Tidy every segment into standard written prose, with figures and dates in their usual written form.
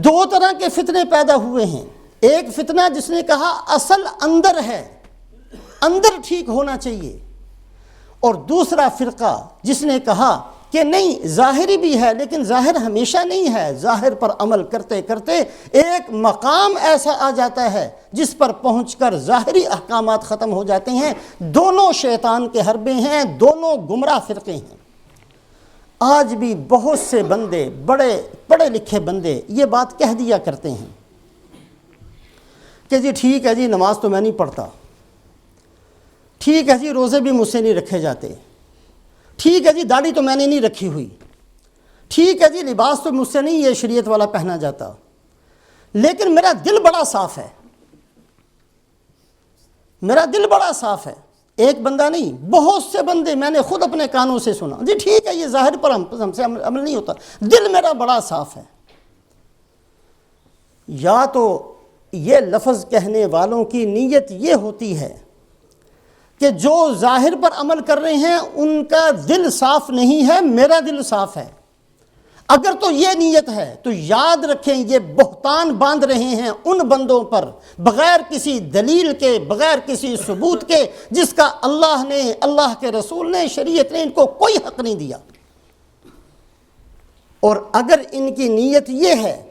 دو طرح کے فتنے پیدا ہوئے ہیں. ایک فتنہ جس نے کہا اصل اندر ہے، اندر ٹھیک ہونا چاہیے، اور دوسرا فرقہ جس نے کہا کہ نہیں، ظاہری بھی ہے لیکن ظاہر ہمیشہ نہیں ہے، ظاہر پر عمل کرتے کرتے ایک مقام ایسا آ جاتا ہے جس پر پہنچ کر ظاہری احکامات ختم ہو جاتے ہیں. دونوں شیطان کے حربے ہیں، دونوں گمراہ فرقے ہیں. آج بھی بہت سے بندے، بڑے پڑھے لکھے بندے یہ بات کہہ دیا کرتے ہیں کہ جی ٹھیک ہے جی، نماز تو میں نہیں پڑھتا، ٹھیک ہے جی، روزے بھی مجھ سے نہیں رکھے جاتے، ٹھیک ہے جی، داڑھی تو میں نے نہیں رکھی ہوئی، ٹھیک ہے جی، لباس تو مجھ سے نہیں یہ شریعت والا پہنا جاتا، لیکن میرا دل بڑا صاف ہے، میرا دل بڑا صاف ہے. ایک بندہ نہیں، بہت سے بندے میں نے خود اپنے کانوں سے سنا، جی ٹھیک ہے یہ ظاہر پر ہم سے عمل نہیں ہوتا، دل میرا بڑا صاف ہے. یا تو یہ لفظ کہنے والوں کی نیت یہ ہوتی ہے کہ جو ظاہر پر عمل کر رہے ہیں ان کا دل صاف نہیں ہے، میرا دل صاف ہے. اگر تو یہ نیت ہے تو یاد رکھیں یہ بہتان باندھ رہے ہیں ان بندوں پر بغیر کسی دلیل کے، بغیر کسی ثبوت کے، جس کا اللہ نے، اللہ کے رسول نے، شریعت نے ان کو کوئی حق نہیں دیا. اور اگر ان کی نیت یہ ہے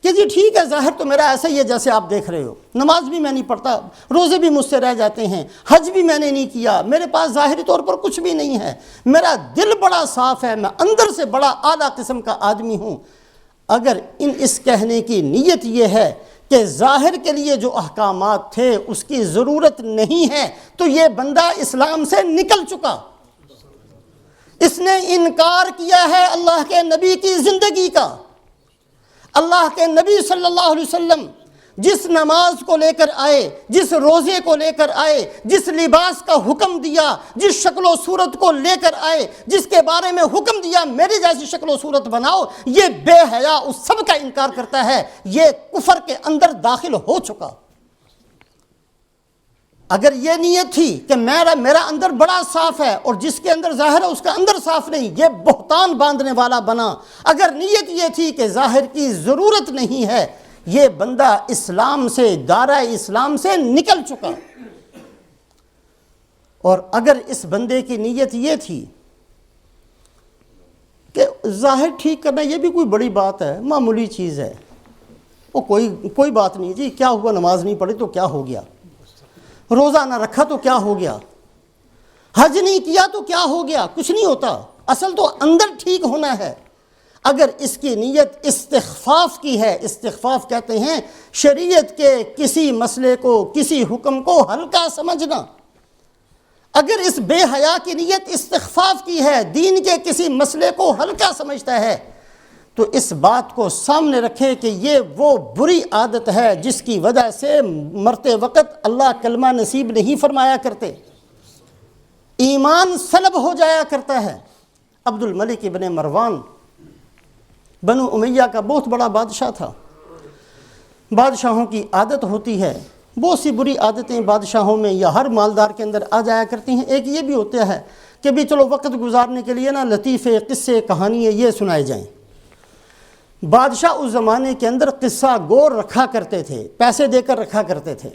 کہ جی ٹھیک ہے ظاہر تو میرا ایسا ہی ہے جیسے آپ دیکھ رہے ہو، نماز بھی میں نہیں پڑھتا، روزے بھی مجھ سے رہ جاتے ہیں، حج بھی میں نے نہیں کیا، میرے پاس ظاہری طور پر کچھ بھی نہیں ہے، میرا دل بڑا صاف ہے، میں اندر سے بڑا اعلیٰ قسم کا آدمی ہوں. اگر اس کہنے کی نیت یہ ہے کہ ظاہر کے لیے جو احکامات تھے اس کی ضرورت نہیں ہے تو یہ بندہ اسلام سے نکل چکا. اس نے انکار کیا ہے اللہ کے نبی کی زندگی کا. اللہ کے نبی صلی اللہ علیہ وسلم جس نماز کو لے کر آئے، جس روزے کو لے کر آئے، جس لباس کا حکم دیا، جس شکل و صورت کو لے کر آئے، جس کے بارے میں حکم دیا میری جیسی شکل و صورت بناؤ، یہ بے حیا اس سب کا انکار کرتا ہے. یہ کفر کے اندر داخل ہو چکا. اگر یہ نیت تھی کہ میرا اندر بڑا صاف ہے اور جس کے اندر ظاہر ہے اس کا اندر صاف نہیں، یہ بہتان باندھنے والا بنا. اگر نیت یہ تھی کہ ظاہر کی ضرورت نہیں ہے، یہ بندہ اسلام سے، دائرہ اسلام سے نکل چکا. اور اگر اس بندے کی نیت یہ تھی کہ ظاہر ٹھیک کرنا یہ بھی کوئی بڑی بات ہے، معمولی چیز ہے، وہ کوئی بات نہیں جی، کیا ہوا، نماز نہیں پڑھی تو کیا ہو گیا، روزہ نہ رکھا تو کیا ہو گیا، حج نہیں کیا تو کیا ہو گیا، کچھ نہیں ہوتا، اصل تو اندر ٹھیک ہونا ہے. اگر اس کی نیت استخفاف کی ہے، استخفاف کہتے ہیں شریعت کے کسی مسئلے کو، کسی حکم کو ہلکا سمجھنا. اگر اس بے حیا کی نیت استخفاف کی ہے، دین کے کسی مسئلے کو ہلکا سمجھتا ہے، تو اس بات کو سامنے رکھے کہ یہ وہ بری عادت ہے جس کی وجہ سے مرتے وقت اللہ کلمہ نصیب نہیں فرمایا کرتے، ایمان سلب ہو جایا کرتا ہے. عبد الملک ابن مروان بنو امیہ کا بہت بڑا بادشاہ تھا. بادشاہوں کی عادت ہوتی ہے، بہت سی بری عادتیں بادشاہوں میں یا ہر مالدار کے اندر آ جایا کرتی ہیں. ایک یہ بھی ہوتا ہے کہ بھی چلو وقت گزارنے کے لیے نا لطیفے، قصے، کہانیاں یہ سنائے جائیں. بادشاہ اس زمانے کے اندر قصہ گور رکھا کرتے تھے، پیسے دے کر رکھا کرتے تھے،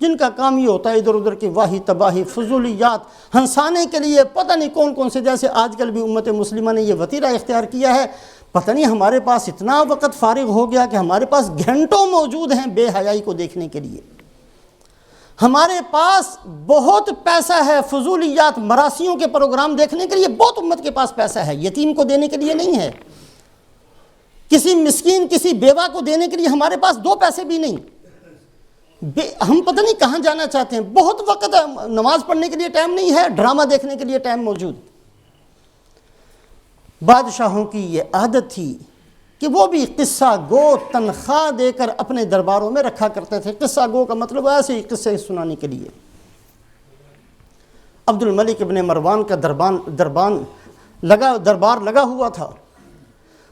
جن کا کام یہ ہوتا ہے ادھر ادھر کی واہی تباہی، فضولیات ہنسانے کے لیے پتہ نہیں کون کون سے. جیسے آج کل بھی امت مسلمہ نے یہ وتیرہ اختیار کیا ہے، پتہ نہیں ہمارے پاس اتنا وقت فارغ ہو گیا کہ ہمارے پاس گھنٹوں موجود ہیں بے حیائی کو دیکھنے کے لیے. ہمارے پاس بہت پیسہ ہے فضولیات، مراسیوں کے پروگرام دیکھنے کے لیے بہت امت کے پاس پیسہ ہے، یتیم کو دینے کے لیے نہیں ہے، کسی مسکین، کسی بیوہ کو دینے کے لیے ہمارے پاس 2 پیسے بھی نہیں. ہم پتہ نہیں کہاں جانا چاہتے ہیں، بہت وقت ہے، نماز پڑھنے کے لیے ٹائم نہیں ہے، ڈرامہ دیکھنے کے لیے ٹائم موجود. بادشاہوں کی یہ عادت تھی کہ وہ بھی قصہ گو تنخواہ دے کر اپنے درباروں میں رکھا کرتے تھے. قصہ گو کا مطلب ایسے ہی قصے سنانے کے لیے. عبد الملک ابن مروان کا دربار لگا ہوا تھا،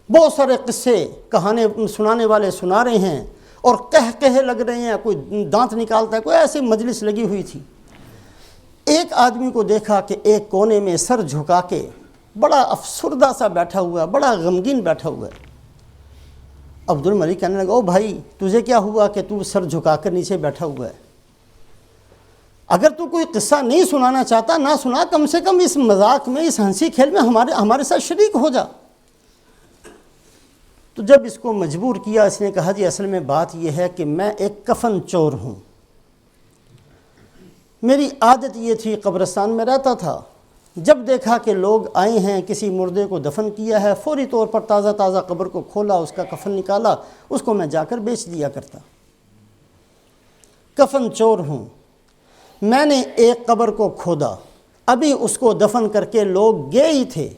بہت سارے قصے کہانے سنانے والے سنا رہے ہیں اور کہے لگ رہے ہیں، کوئی دانت نکالتا ہے، کوئی ایسی مجلس لگی ہوئی تھی. ایک آدمی کو دیکھا کہ ایک کونے میں سر جھکا کے بڑا افسردہ سا بیٹھا ہوا ہے، بڑا غمگین بیٹھا ہوا ہے. عبد الملک کہنے لگا، او بھائی تجھے کیا ہوا کہ تو سر جھکا کر نیچے بیٹھا ہوا ہے؟ اگر تو کوئی قصہ نہیں سنانا چاہتا نہ سنا، کم سے کم اس مذاق میں، اس ہنسی کھیل میں ہمارے ساتھ شریک ہو جا۔ تو جب اس کو مجبور کیا، اس نے کہا جی اصل میں بات یہ ہے کہ میں ایک کفن چور ہوں، میری عادت یہ تھی، قبرستان میں رہتا تھا، جب دیکھا کہ لوگ آئے ہیں، کسی مردے کو دفن کیا ہے، فوری طور پر تازہ تازہ قبر کو کھولا، اس کا کفن نکالا، اس کو میں جا کر بیچ دیا کرتا۔ کفن چور ہوں، میں نے ایک قبر کو کھودا، ابھی اس کو دفن کر کے لوگ گئے ہی تھے،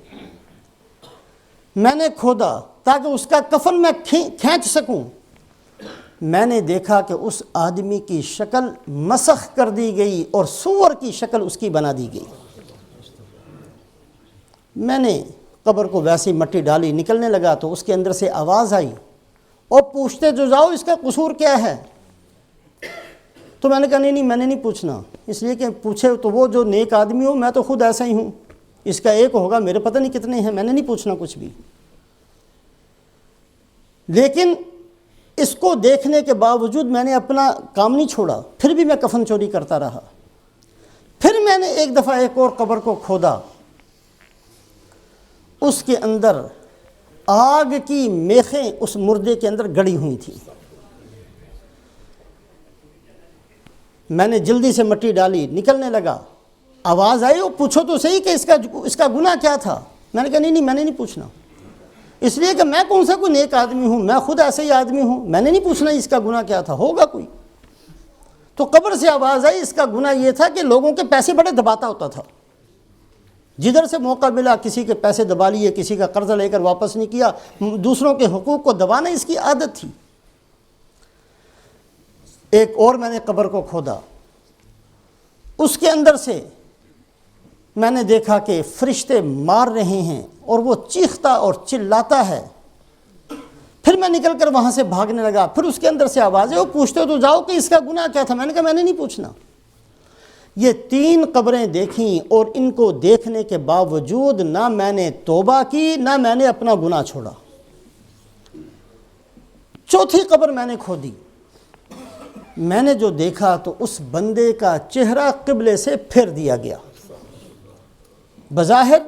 میں نے کھودا تاکہ اس کا کفن میں کھینچ سکوں، میں نے دیکھا کہ اس آدمی کی شکل مسخ کر دی گئی اور سور کی شکل اس کی بنا دی گئی۔ میں نے قبر کو ویسی مٹی ڈالی، نکلنے لگا تو اس کے اندر سے آواز آئی، اور پوچھتے جو جاؤ اس کا قصور کیا ہے؟ تو میں نے کہا نہیں میں نے نہیں پوچھنا، اس لیے کہ پوچھے تو وہ جو نیک آدمی ہو، میں تو خود ایسا ہی ہوں، اس کا ایک ہوگا، میرے پتہ نہیں کتنے ہیں، میں نے نہیں پوچھنا کچھ بھی۔ لیکن اس کو دیکھنے کے باوجود میں نے اپنا کام نہیں چھوڑا، پھر بھی میں کفن چوری کرتا رہا۔ پھر میں نے ایک دفعہ ایک اور قبر کو کھودا، اس کے اندر آگ کی میخیں اس مردے کے اندر گڑی ہوئی تھیں۔ میں نے جلدی سے مٹی ڈالی، نکلنے لگا، آواز آئی، وہ پوچھو تو صحیح کہ اس کا گناہ کیا تھا؟ میں نے کہا نہیں میں نے نہیں پوچھنا، اس لیے کہ میں کون سا کوئی نیک آدمی ہوں، میں خود ایسے ہی آدمی ہوں، میں نے نہیں پوچھنا اس کا گناہ کیا تھا، ہوگا کوئی۔ تو قبر سے آواز آئی، اس کا گناہ یہ تھا کہ لوگوں کے پیسے بڑے دباتا ہوتا تھا، جدھر سے موقع ملا کسی کے پیسے دبا لیے، کسی کا قرضہ لے کر واپس نہیں کیا، دوسروں کے حقوق کو دبانا اس کی عادت تھی۔ ایک اور میں نے قبر کو کھودا، اس کے اندر سے میں نے دیکھا کہ فرشتے مار رہے ہیں اور وہ چیختا اور چلاتا ہے۔ پھر میں نکل کر وہاں سے بھاگنے لگا، پھر اس کے اندر سے آواز ہے، وہ پوچھتے تو جاؤ کہ اس کا گناہ کیا تھا؟ میں نے کہا میں نے نہیں پوچھنا۔ یہ 3 قبریں دیکھیں اور ان کو دیکھنے کے باوجود نہ میں نے توبہ کی، نہ میں نے اپنا گناہ چھوڑا۔ چوتھی قبر میں نے کھودی، میں نے جو دیکھا تو اس بندے کا چہرہ قبلے سے پھیر دیا گیا، بظاہر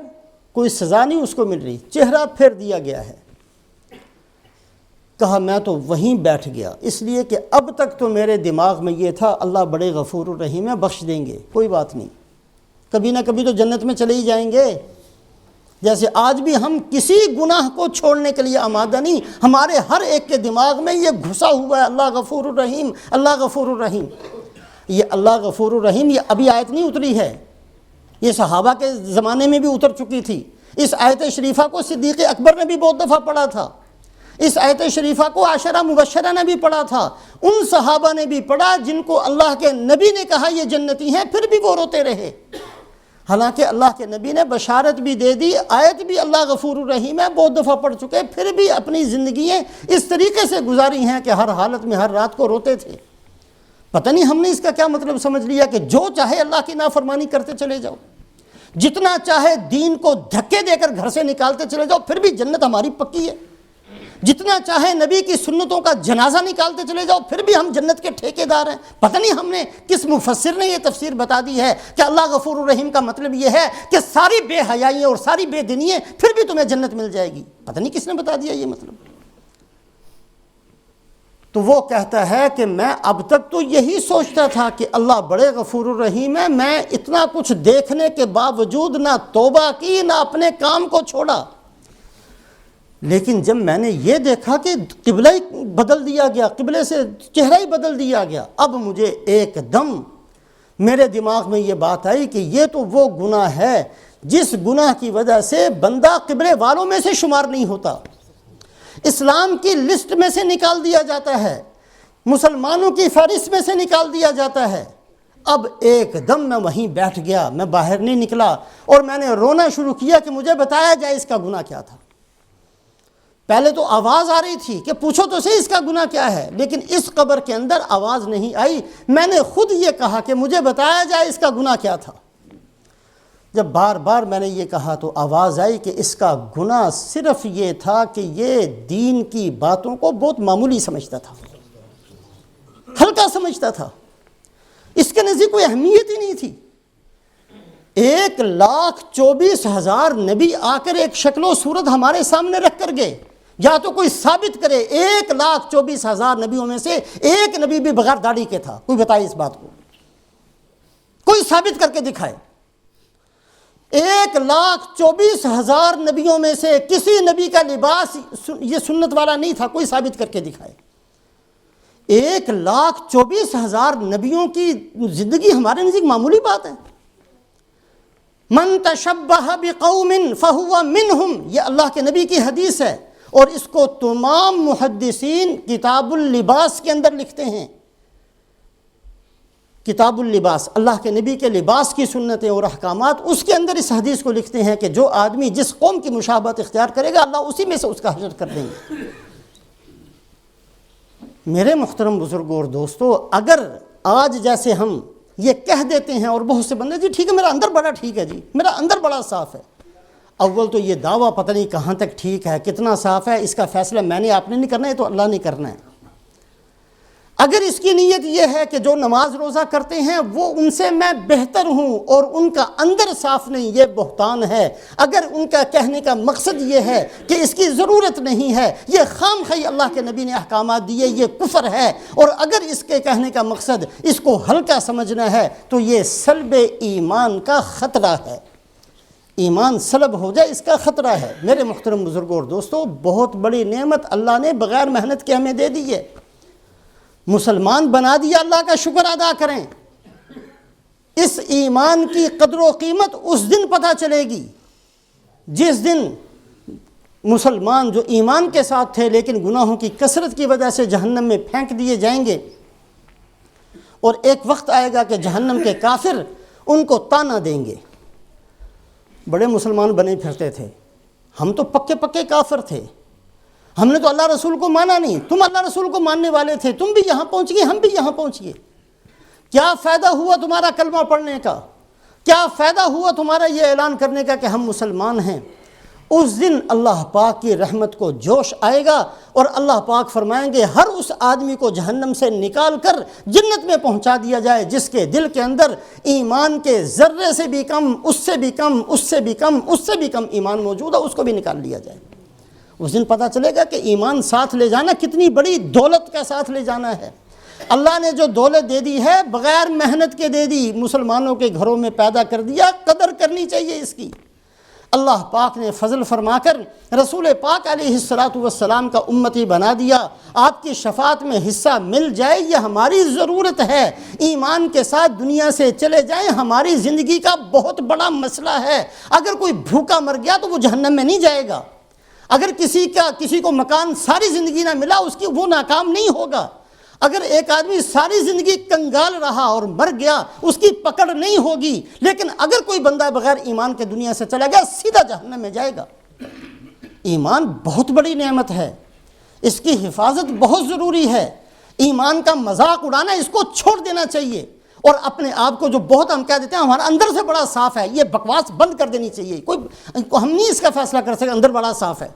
کوئی سزا نہیں اس کو مل رہی، چہرہ پھیر دیا گیا ہے۔ کہا میں تو وہیں بیٹھ گیا، اس لیے کہ اب تک تو میرے دماغ میں یہ تھا اللہ بڑے غفور الرحیم ہے، بخش دیں گے، کوئی بات نہیں، کبھی نہ کبھی تو جنت میں چلے ہی جائیں گے۔ جیسے آج بھی ہم کسی گناہ کو چھوڑنے کے لیے آمادہ نہیں، ہمارے ہر ایک کے دماغ میں یہ گھسا ہوا ہے اللہ غفور الرحیم، اللہ غفور الرحیم۔ یہ اللہ غفور الرحیم یہ ابھی آیت نہیں اتری ہے، یہ صحابہ کے زمانے میں بھی اتر چکی تھی۔ اس آیت شریفہ کو صدیق اکبر نے بھی بہت دفعہ پڑھا تھا، اس آیت شریفہ کو عشرہ مبشرہ نے بھی پڑھا تھا، ان صحابہ نے بھی پڑھا جن کو اللہ کے نبی نے کہا یہ جنتی ہیں، پھر بھی وہ روتے رہے۔ حالانکہ اللہ کے نبی نے بشارت بھی دے دی، آیت بھی اللہ غفور الرحیم ہے بہت دفعہ پڑھ چکے، پھر بھی اپنی زندگییں اس طریقے سے گزاری ہیں کہ ہر حالت میں ہر رات کو روتے تھے۔ پتہ نہیں ہم نے اس کا کیا مطلب سمجھ لیا کہ جو چاہے اللہ کی نافرمانی کرتے چلے جاؤ، جتنا چاہے دین کو دھکے دے کر گھر سے نکالتے چلے جاؤ، پھر بھی جنت ہماری پکی ہے، جتنا چاہے نبی کی سنتوں کا جنازہ نکالتے چلے جاؤ، پھر بھی ہم جنت کے ٹھیکیدار ہیں۔ پتہ نہیں ہم نے کس مفسر نے یہ تفسیر بتا دی ہے کہ اللہ غفور الرحیم کا مطلب یہ ہے کہ ساری بے حیائیاں اور ساری بے دینیاں پھر بھی تمہیں جنت مل جائے گی، پتہ نہیں کس نے بتا دیا یہ مطلب۔ تو وہ کہتا ہے کہ میں اب تک تو یہی سوچتا تھا کہ اللہ بڑے غفور الرحیم ہے، میں اتنا کچھ دیکھنے کے باوجود نہ توبہ کی نہ اپنے کام کو چھوڑا، لیکن جب میں نے یہ دیکھا کہ قبلہ ہی بدل دیا گیا، قبلے سے چہرہ ہی بدل دیا گیا، اب مجھے ایک دم میرے دماغ میں یہ بات آئی کہ یہ تو وہ گناہ ہے جس گناہ کی وجہ سے بندہ قبلے والوں میں سے شمار نہیں ہوتا، اسلام کی لسٹ میں سے نکال دیا جاتا ہے، مسلمانوں کی فہرست میں سے نکال دیا جاتا ہے۔ اب ایک دم میں وہیں بیٹھ گیا، میں باہر نہیں نکلا، اور میں نے رونا شروع کیا کہ مجھے بتایا جائے اس کا گناہ کیا تھا۔ پہلے تو آواز آ رہی تھی کہ پوچھو تو صحیح اس کا گناہ کیا ہے، لیکن اس قبر کے اندر آواز نہیں آئی، میں نے خود یہ کہا کہ مجھے بتایا جائے اس کا گناہ کیا تھا۔ جب بار بار میں نے یہ کہا تو آواز آئی کہ اس کا گناہ صرف یہ تھا کہ یہ دین کی باتوں کو بہت معمولی سمجھتا تھا، ہلکا سمجھتا تھا، اس کے نزدیک کوئی اہمیت ہی نہیں تھی۔ 1,24,000 نبی آ کر ایک شکل و صورت ہمارے سامنے رکھ کر گئے، یا تو کوئی ثابت کرے 1,24,000 نبیوں میں سے ایک نبی بھی بغیر داڑھی کے تھا، کوئی بتائے اس بات کو، کوئی ثابت کر کے دکھائے۔ 1,24,000 نبیوں میں سے کسی نبی کا لباس یہ سنت والا نہیں تھا، کوئی ثابت کر کے دکھائے۔ 1,24,000 نبیوں کی زندگی ہمارے نزدیک معمولی بات ہے۔ من تشبہ بقوم فہو منہم، یہ اللہ کے نبی کی حدیث ہے، اور اس کو تمام محدثین کتاب اللباس کے اندر لکھتے ہیں۔ کتاب اللباس، اللہ کے نبی کے لباس کی سنتیں اور احکامات، اس کے اندر اس حدیث کو لکھتے ہیں کہ جو آدمی جس قوم کی مشابہت اختیار کرے گا اللہ اسی میں سے اس کا حشر کر دیں گے۔ میرے محترم بزرگوں اور دوستو، اگر آج جیسے ہم یہ کہہ دیتے ہیں اور بہت سے بندے جی ٹھیک ہے میرا اندر بڑا ٹھیک ہے، جی میرا اندر بڑا صاف ہے، اول تو یہ دعویٰ پتہ نہیں کہاں تک ٹھیک ہے، کتنا صاف ہے، اس کا فیصلہ میں نے آپ نے نہیں کرنا ہے، تو اللہ نے کرنا ہے۔ اگر اس کی نیت یہ ہے کہ جو نماز روزہ کرتے ہیں وہ ان سے میں بہتر ہوں اور ان کا اندر صاف نہیں، یہ بہتان ہے۔ اگر ان کا کہنے کا مقصد یہ ہے کہ اس کی ضرورت نہیں ہے، یہ خام خواہ اللہ کے نبی نے احکامات دیے، یہ کفر ہے، اور اگر اس کے کہنے کا مقصد اس کو ہلکا سمجھنا ہے تو یہ سلب ایمان کا خطرہ ہے، ایمان سلب ہو جائے اس کا خطرہ ہے۔ میرے محترم بزرگوں اور دوستو، بہت بڑی نعمت اللہ نے بغیر محنت کے ہمیں دے دی ہے، مسلمان بنا دیا، اللہ کا شکر ادا کریں۔ اس ایمان کی قدر و قیمت اس دن پتہ چلے گی جس دن مسلمان جو ایمان کے ساتھ تھے لیکن گناہوں کی کثرت کی وجہ سے جہنم میں پھینک دیے جائیں گے، اور ایک وقت آئے گا کہ جہنم کے کافر ان کو تانا دیں گے۔ بڑے مسلمان بنے پھرتے تھے، ہم تو پکے پکے کافر تھے، ہم نے تو اللہ رسول کو مانا نہیں، تم اللہ رسول کو ماننے والے تھے، تم بھی یہاں پہنچ گئے، ہم بھی یہاں پہنچ گئے۔ کیا فائدہ ہوا تمہارا کلمہ پڑھنے کا؟ کیا فائدہ ہوا تمہارا یہ اعلان کرنے کا کہ ہم مسلمان ہیں؟ اس دن اللہ پاک کی رحمت کو جوش آئے گا، اور اللہ پاک فرمائیں گے ہر اس آدمی کو جہنم سے نکال کر جنت میں پہنچا دیا جائے جس کے دل کے اندر ایمان کے ذرے سے بھی کم، اس سے بھی کم، اس سے بھی کم، اس سے بھی کم ایمان موجود ہے، اس کو بھی نکال لیا جائے۔ اس دن پتہ چلے گا کہ ایمان ساتھ لے جانا کتنی بڑی دولت کا ساتھ لے جانا ہے۔ اللہ نے جو دولت دے دی ہے بغیر محنت کے دے دی، مسلمانوں کے گھروں میں پیدا کر دیا، قدر کرنی چاہیے اس کی۔ اللہ پاک نے فضل فرما کر رسول پاک علیہ السلام کا امتی بنا دیا، آپ کی شفاعت میں حصہ مل جائے یہ ہماری ضرورت ہے۔ ایمان کے ساتھ دنیا سے چلے جائیں ہماری زندگی کا بہت بڑا مسئلہ ہے۔ اگر کوئی بھوکا مر گیا تو وہ جہنم میں نہیں جائے گا، اگر کسی کو مکان ساری زندگی نہ ملا اس کی وہ ناکام نہیں ہوگا، اگر ایک آدمی ساری زندگی کنگال رہا اور مر گیا اس کی پکڑ نہیں ہوگی، لیکن اگر کوئی بندہ بغیر ایمان کے دنیا سے چلا گیا سیدھا جہنم میں جائے گا۔ ایمان بہت بڑی نعمت ہے، اس کی حفاظت بہت ضروری ہے۔ ایمان کا مذاق اڑانا اس کو چھوڑ دینا چاہیے، اور اپنے آپ کو جو بہت ہم کہہ دیتے ہیں ہمارا اندر سے بڑا صاف ہے، یہ بکواس بند کر دینی چاہیے۔ ہم نہیں اس کا فیصلہ کر سکتے اندر بڑا صاف ہے،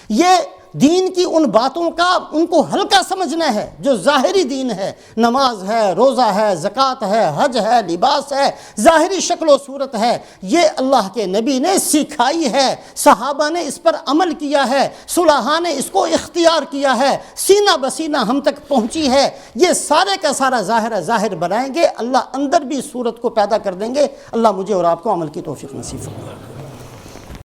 یہ دین کی ان باتوں کا ان کو ہلکا سمجھنا ہے جو ظاہری دین ہے، نماز ہے، روزہ ہے، زکوٰۃ ہے، حج ہے، لباس ہے، ظاہری شکل و صورت ہے، یہ اللہ کے نبی نے سکھائی ہے، صحابہ نے اس پر عمل کیا ہے، صلحاء نے اس کو اختیار کیا ہے، سینہ بسینہ ہم تک پہنچی ہے۔ یہ سارے کا سارا ظاہر بنائیں گے، اللہ اندر بھی صورت کو پیدا کر دیں گے۔ اللہ مجھے اور آپ کو عمل کی توفیق نصیب فرمائے۔